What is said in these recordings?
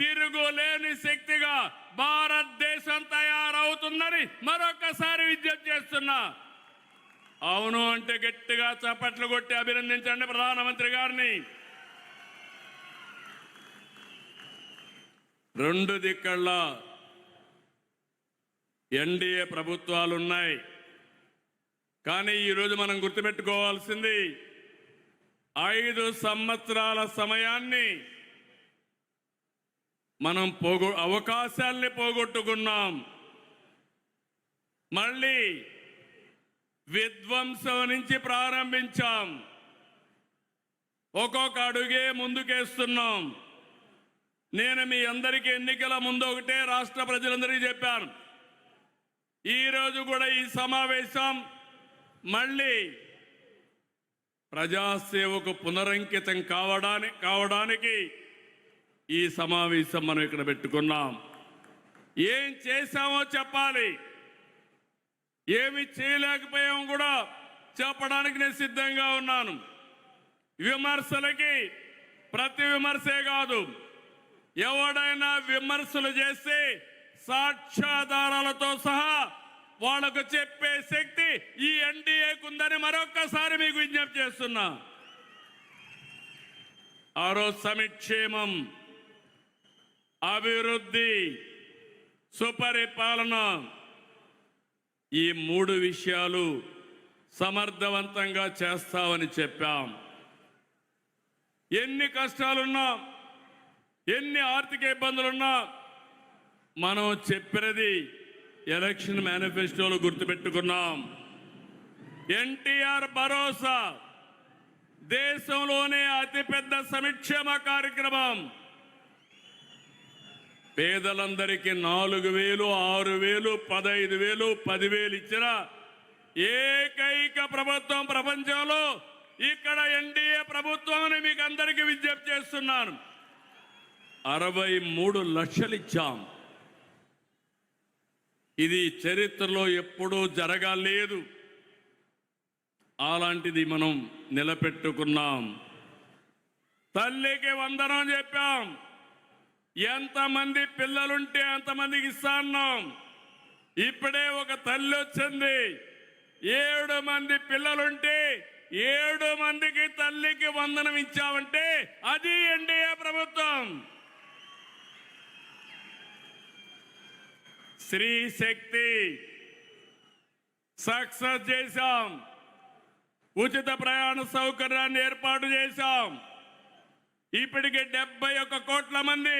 తిరుగులేని శక్తిగా భారతదేశం తయారవుతుందని మరొకసారి విజ్ఞప్తి చేస్తున్నా. అవును అంటే గట్టిగా చప్పట్లు కొట్టి అభినందించండి ప్రధానమంత్రి గారిని. రెండు దిక్కళ్ళ ఎన్డీఏ ప్రభుత్వాలు ఉన్నాయి. కానీ ఈరోజు మనం గుర్తుపెట్టుకోవాల్సింది 5 సంవత్సరాల సమయాన్ని మనం అవకాశాల్ని పోగొట్టుకున్నాం. మళ్ళీ విధ్వంసం నుంచి ప్రారంభించాం. ఒక్కొక్క అడుగే ముందుకేస్తున్నాం. నేను మీ అందరికీ ఎన్నికల ముందు ఒకటే రాష్ట్ర ప్రజలందరికీ చెప్పాను. ఈరోజు కూడా ఈ సమావేశం మళ్ళీ ప్రజాసేవకు పునరంకితం కావడానికి ఈ సమావేశం మనం ఇక్కడ పెట్టుకున్నాం. ఏం చేశామో చెప్పాలి, ఏమి చేయలేకపోయామో కూడా చెప్పడానికి నేను సిద్ధంగా ఉన్నాను. విమర్శలకి ప్రతి విమర్శే కాదు, ఎవడైనా విమర్శలు చేస్తే సాక్ష్యాధారాలతో సహా వాళ్ళకు చెప్పే శక్తి ఈ ఎన్డీఏకు ఉందని మరొక్కసారి మీకు విజ్ఞప్తి చేస్తున్నా. ఆరో సంక్షేమం, అభివృద్ధి, సుపరిపాలన, ఈ 3 విషయాలు సమర్థవంతంగా చేస్తామని చెప్పాం. ఎన్ని కష్టాలున్నా, ఎన్ని ఆర్థిక ఇబ్బందులున్నా మనం చెప్పినది ఎలక్షన్ మేనిఫెస్టోలో గుర్తుపెట్టుకున్నాం. ఎన్టీఆర్ భరోసా దేశంలోనే అతిపెద్ద సంక్షేమ కార్యక్రమం. పేదలందరికీ 4,000, 6,000, 15,000, 10,000 ఇచ్చిన ఏకైక ప్రభుత్వం ప్రపంచంలో ఇక్కడ ఎన్డీఏ ప్రభుత్వం అని మీకు అందరికీ విజ్ఞప్తి చేస్తున్నాను. 63 లక్షలు ఇచ్చాం. ఇది చరిత్రలో ఎప్పుడూ జరగలేదు. అలాంటిది మనం నిలబెట్టుకున్నాం. తల్లికి వందనం చెప్పాం. ఎంతమంది పిల్లలుంటే అంతమందికి ఇస్తాన్నాం. ఇప్పుడే ఒక తల్లి వచ్చింది, 7 మంది పిల్లలుంటే 7 మందికి తల్లికి వందనం ఇచ్చామంటే అది ఎన్డీఏ ప్రభుత్వం. స్త్రీ శక్తి సక్సెస్ చేశాం. ఉచిత ప్రయాణ సౌకర్యాన్ని ఏర్పాటు చేశాం. ఇప్పటికి 71 కోట్ల మంది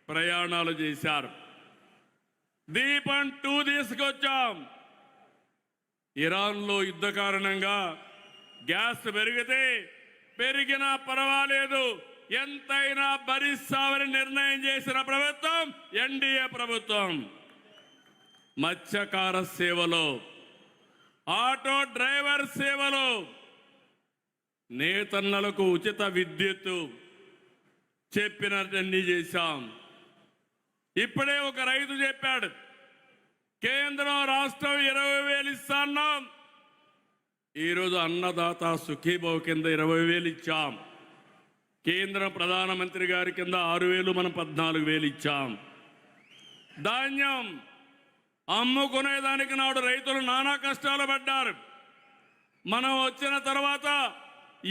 ప్రయాణాలు చేశారు. దీపం 2 తీసుకొచ్చాం. ఇరాన్లో యుద్ధ కారణంగా గ్యాస్ పెరిగితే పెరిగినా పర్వాలేదు, ఎంతైనా భరిస్తామని నిర్ణయం చేసిన ప్రభుత్వం ఎన్డీఏ ప్రభుత్వం. మత్స్యకార సేవలో, ఆటో డ్రైవర్ సేవలో, నేతన్నలకు ఉచిత విద్యుత్తు చెప్పినట్టు చేశాం. ఇప్పుడే ఒక రైతు చెప్పాడు, కేంద్రం రాష్ట్రం 20,000 ఇస్తాన్నాం. ఈరోజు అన్నదాత సుఖీభావ కింద 20,000 ఇచ్చాం. కేంద్ర ప్రధానమంత్రి గారి కింద 6,000, మనం 14,000 ఇచ్చాం. ధాన్యం అమ్ముకునేదానికి నాడు రైతులు నానా కష్టాలు పడ్డారు. మనం వచ్చిన తర్వాత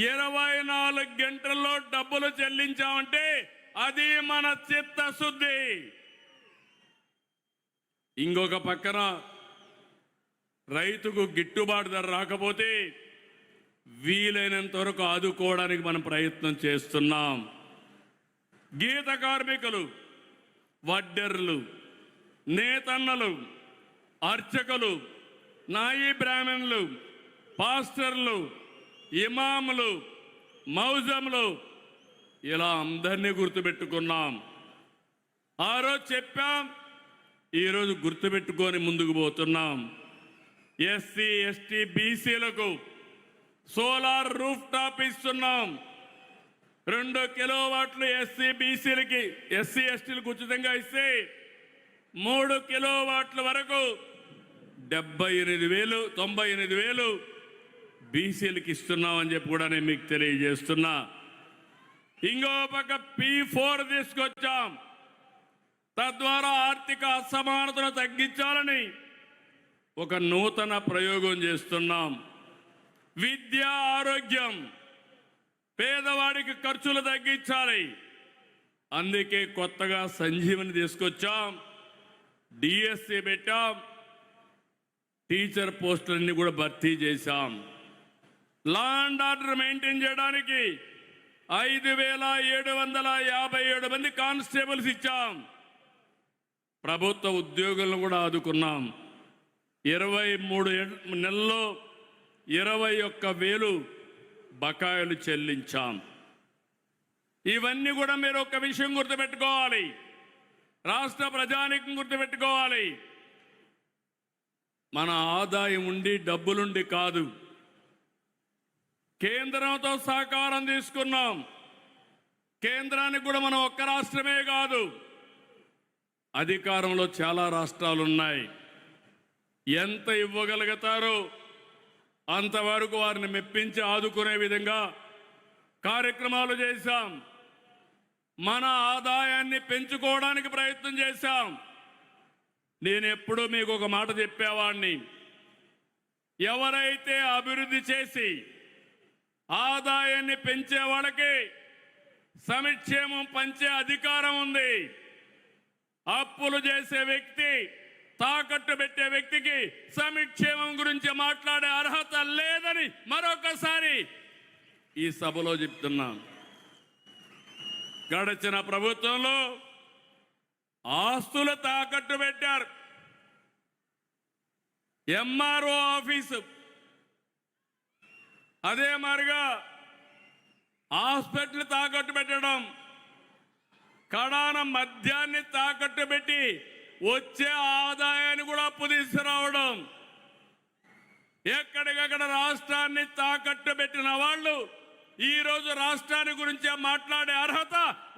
24 గంటల్లో డబ్బులు చెల్లించామంటే అది మన చిత్తశుద్ధి. ఇంకొక పక్కన రైతుకు గిట్టుబాటు ధర రాకపోతే వీలైనంత వరకు ఆదుకోవడానికి మనం ప్రయత్నం చేస్తున్నాం. గీత కార్మికులు, వడ్డెర్లు, నేతన్నలు, అర్చకులు, నాయీ బ్రాహ్మణులు, పాస్టర్లు, ఇమాములు, మౌజములు, ఇలా అందరినీ గుర్తుపెట్టుకున్నాం. ఆ రోజు చెప్పాం, ఈరోజు గుర్తుపెట్టుకొని ముందుకు పోతున్నాం. ఎస్సీ, ఎస్టీ, బీసీలకు సోలార్ రూఫ్ టాప్ ఇస్తున్నాం. 2 కిలోవాట్లు ఎస్సీ బీసీలకి, ఎస్సీ ఎస్టీలకు ఉచితంగా ఇస్తే 3 కిలోవాట్ల వరకు 78,000, 98,000 బీసీలకు ఇస్తున్నామని చెప్పి కూడా నేను మీకు తెలియజేస్తున్నా. ఇంకో పక్క P4 తీసుకొచ్చాం. తద్వారా ఆర్థిక అసమానతను తగ్గించాలని ఒక నూతన ప్రయోగం చేస్తున్నాం. విద్య, ఆరోగ్యం, పేదవాడికి ఖర్చులు తగ్గించాలి. అందుకే కొత్తగా సంజీవని తీసుకొచ్చాం, డిఎస్సి పెట్టాం, టీచర్ పోస్టులన్నీ కూడా భర్తీ చేశాం. లా అండ్ ఆర్డర్ మెయింటైన్ చేయడానికి 5,757 మంది కానిస్టేబుల్స్ ఇచ్చాం. ప్రభుత్వ ఉద్యోగులను కూడా ఆదుకున్నాం. 23 నెలల్లో 21,000 బకాయిలు చెల్లించాం. ఇవన్నీ కూడా మీరు ఒక విషయం గుర్తుపెట్టుకోవాలి, రాష్ట్ర ప్రజానీకం గుర్తుపెట్టుకోవాలి. మన ఆదాయం ఉండి డబ్బులుండి కాదు, కేంద్రంతో సహకారం తీసుకున్నాం. కేంద్రానికి కూడా మనం ఒక్క రాష్ట్రమే కాదు, అధికారంలో చాలా రాష్ట్రాలు ఉన్నాయి. ఎంత ఇవ్వగలుగుతారో అంతవరకు వారిని మెప్పించి ఆదుకునే విధంగా కార్యక్రమాలు చేశాం. మన ఆదాయాన్ని పెంచుకోవడానికి ప్రయత్నం చేశాం. నేను ఎప్పుడూ మీకు ఒక మాట చెప్పేవాడిని, ఎవరైతే అభివృద్ధి చేసి ఆదాయాన్ని పెంచే వాళ్ళకి సంక్షేమం పంచే అధికారం ఉంది. అప్పులు చేసే వ్యక్తి, తాకట్టు పెట్టే వ్యక్తికి సంక్షేమం గురించి మాట్లాడే అర్హత లేదని మరొకసారి ఈ సభలో చెప్తున్నాను. గడిచిన ప్రభుత్వంలో ఆస్తులు తాకట్టు పెట్టారు. ఎంఆర్ఓ ఆఫీసు, అదే మాదిరిగా హాస్పిటల్ తాకట్టు పెట్టడం, కడాన మద్యాన్ని తాకట్టు పెట్టి వచ్చే ఆదాయాన్ని కూడా అప్పు తీసుకురావడం. ఎక్కడికక్కడ రాష్ట్రాన్ని తాకట్టు పెట్టిన వాళ్ళు ఈరోజు రాష్ట్రాన్ని గురించి మాట్లాడే అర్హత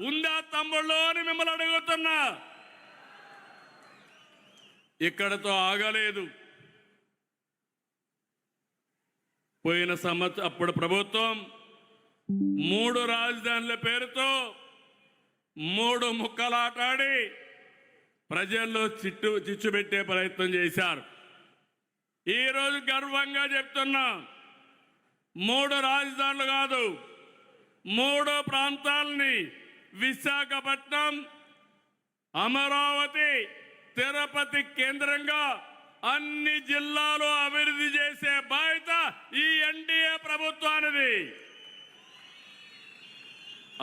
ఉందా తమ్ముళ్ళు అని మిమ్మల్ని అడుగుతున్నా. ఇక్కడతో ఆగలేదు. పోయిన సంవత్సరం అప్పుడు ప్రభుత్వం 3 రాజధానుల పేరుతో 3 ముక్కలాటాడి ప్రజల్లో చిచ్చు పెట్టే ప్రయత్నం చేశారు. ఈరోజు గర్వంగా చెప్తున్నా, 3 రాజధానులు కాదు, 3 ప్రాంతాలని విశాఖపట్నం, అమరావతి, తిరుపతి కేంద్రంగా అన్ని జిల్లాలు అభివృద్ధి చేసే బాధ్యత ఈ ఎన్డీఏ ప్రభుత్వానిది.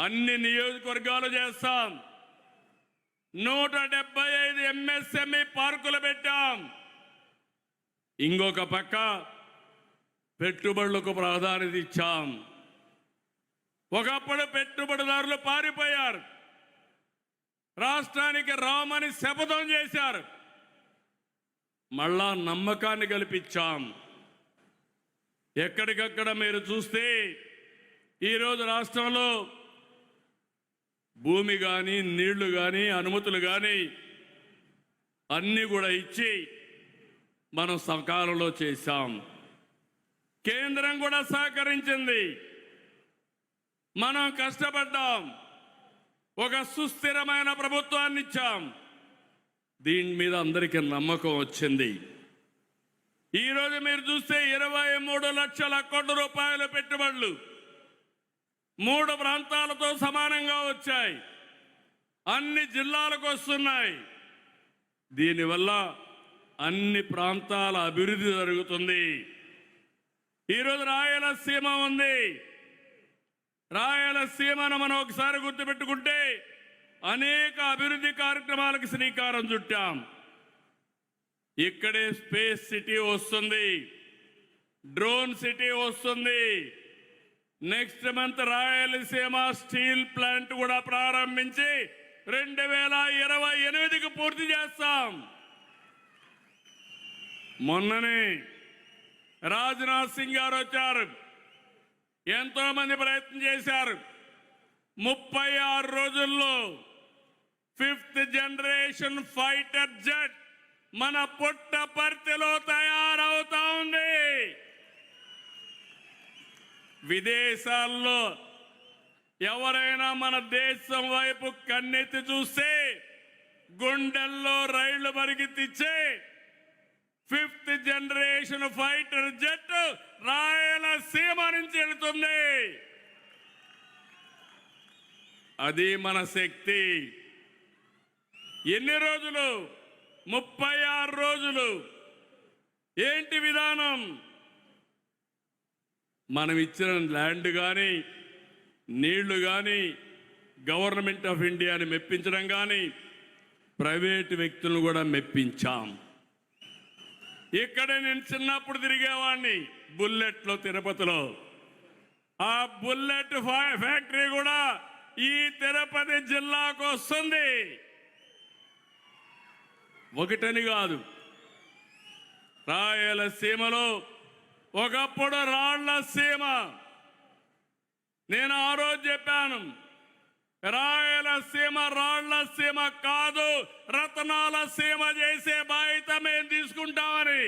అన్ని నియోజకవర్గాలు చేస్తాం. 175 ఎంఎస్ఎంఈ పార్కులు పెట్టాం. ఇంకొక పక్క పెట్టుబడులకు ప్రాధాన్యత ఇచ్చాం. ఒకప్పుడు పెట్టుబడిదారులు పారిపోయారు, రాష్ట్రానికి రామని శపథం చేశారు. మళ్ళా నమ్మకాన్ని కల్పించాం. ఎక్కడికక్కడ మీరు చూస్తే ఈరోజు రాష్ట్రంలో భూమి కానీ, నీళ్లు కానీ, అనుమతులు కానీ అన్నీ కూడా ఇచ్చి మనం సకాలంలో చేశాం. కేంద్రం కూడా సహకరించింది. మనం కష్టపడ్డాం, ఒక సుస్థిరమైన ప్రభుత్వాన్ని ఇచ్చాం. దీని మీద అందరికీ నమ్మకం వచ్చింది. ఈరోజు మీరు చూస్తే 23 లక్షల కోట్ల రూపాయల పెట్టుబడులు 3 ప్రాంతాలతో సమానంగా వచ్చాయి, అన్ని జిల్లాలకు వస్తున్నాయి. దీనివల్ల అన్ని ప్రాంతాల అభివృద్ధి జరుగుతుంది. ఈరోజు రాయలసీమ ఉంది. రాయలసీమను మనం ఒకసారి గుర్తుపెట్టుకుంటే అనేక అభివృద్ధి కార్యక్రమాలకు శ్రీకారం చుట్టాం. ఇక్కడే స్పేస్ సిటీ వస్తుంది, డ్రోన్ సిటీ వస్తుంది. Next month Rayalaseema steel plant కూడా ప్రారంభించి 2028కి పూర్తి చేస్తాం. మొన్ననే రాజ్నాథ్ సింగ్ గారు వచ్చారు, ఎంతో మంది ప్రయత్నం చేశారు. 36 రోజుల్లో 5th జనరేషన్ ఫైటర్ జెట్ మన పుట్టపర్తిలో తయారవుతా ఉంది. విదేశాల్లో ఎవరైనా మన దేశం వైపు కన్నెత్తి చూస్తే గుండెల్లో రైళ్లు పరిగెత్తిచ్చే 5th generation fighter jet Rayalaseema నుంచి వెళుతుంది. అది మన శక్తి. ఎన్ని రోజులు? 36 రోజులు. ఏంటి విధానం? మనం ఇచ్చిన ల్యాండ్ కానీ, నీళ్లు కానీ, గవర్నమెంట్ ఆఫ్ ఇండియాని మెప్పించడం కానీ, ప్రైవేటు వ్యక్తులను కూడా మెప్పించాం. ఇక్కడే నేను చిన్నప్పుడు తిరిగేవాడిని బుల్లెట్లో, తిరుపతిలో. ఆ బుల్లెట్ ఫ్యాక్టరీ కూడా ఈ తిరుపతి జిల్లాకు వస్తుంది. ఒకటని కాదు, రాయలసీమలో ఒకప్పుడు రాళ్ల సీమ. నేను ఆ రోజు చెప్పాను, రాయలసీమ రాళ్ల సీమ కాదు, రత్నాల సీమ చేసే బాధ్యత మేము తీసుకుంటామని.